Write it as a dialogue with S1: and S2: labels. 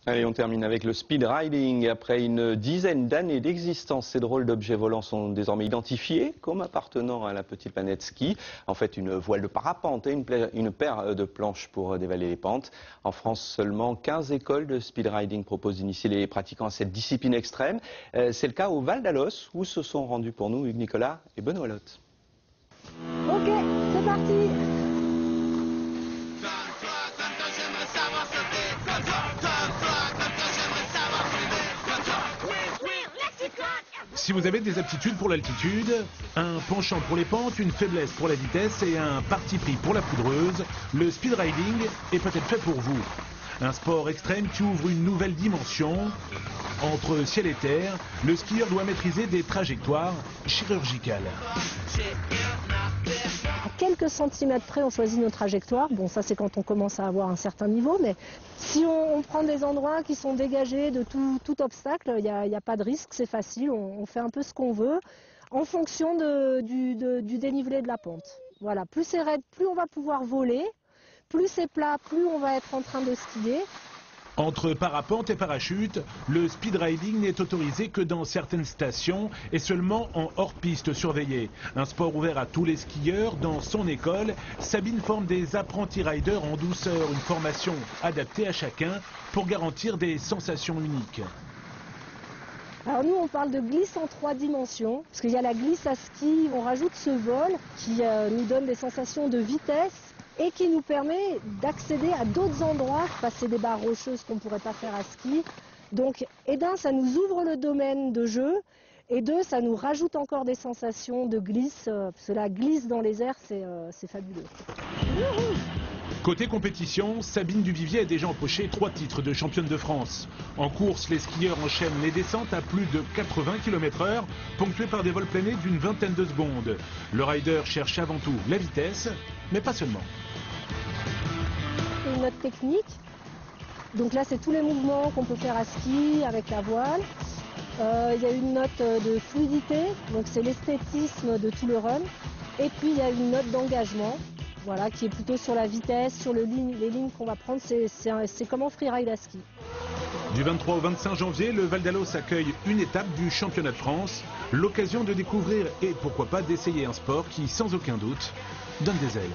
S1: Allez, on termine avec le speed riding. Après une dizaine d'années d'existence, ces drôles d'objets volants sont désormais identifiés comme appartenant à la petite planète ski. En fait, une voile de parapente et une paire de planches pour dévaler les pentes. En France, seulement 15 écoles de speed riding proposent d'initier les pratiquants à cette discipline extrême. C'est le cas au Val d'Alos, où se sont rendus pour nous Hugues Nicolas et Benoît Lotte.
S2: Ok, c'est parti.
S3: Si vous avez des aptitudes pour l'altitude, un penchant pour les pentes, une faiblesse pour la vitesse et un parti pris pour la poudreuse, le speed riding est peut-être fait pour vous. Un sport extrême qui ouvre une nouvelle dimension. Entre ciel et terre, le skieur doit maîtriser des trajectoires chirurgicales.
S2: À quelques centimètres près, on choisit nos trajectoires. Bon, ça c'est quand on commence à avoir un certain niveau, mais si on prend des endroits qui sont dégagés de tout obstacle, il n'y a pas de risque, c'est facile, on fait un peu ce qu'on veut en fonction du dénivelé de la pente. Voilà, plus c'est raide, plus on va pouvoir voler, plus c'est plat, plus on va être en train de skier.
S3: Entre parapente et parachute, le speed riding n'est autorisé que dans certaines stations et seulement en hors-piste surveillée. Un sport ouvert à tous les skieurs. Dans son école, Sabine forme des apprentis riders en douceur, une formation adaptée à chacun pour garantir des sensations uniques.
S2: Alors nous on parle de glisse en 3 dimensions, parce qu'il y a la glisse à ski, on rajoute ce vol qui nous donne des sensations de vitesse et qui nous permet d'accéder à d'autres endroits, passer des barres rocheuses qu'on ne pourrait pas faire à ski. Donc, et d'un, ça nous ouvre le domaine de jeu, et deux, ça nous rajoute encore des sensations de glisse, parce que la glisse dans les airs, c'est fabuleux.
S3: Côté compétition, Sabine Duvivier a déjà empoché 3 titres de championne de France. En course, les skieurs enchaînent les descentes à plus de 80 km/h, ponctuées par des vols planés d'une vingtaine de secondes. Le rider cherche avant tout la vitesse, mais pas seulement.
S2: Une note technique, donc là c'est tous les mouvements qu'on peut faire à ski avec la voile. Il y a une note de fluidité, donc c'est l'esthétisme de tout le run. Et puis il y a une note d'engagement. Voilà, qui est plutôt sur la vitesse, sur les lignes qu'on va prendre, c'est comme en freeride à ski.
S3: Du 23 au 25 janvier, le Val d'Alos accueille une étape du championnat de France, l'occasion de découvrir et pourquoi pas d'essayer un sport qui, sans aucun doute, donne des ailes.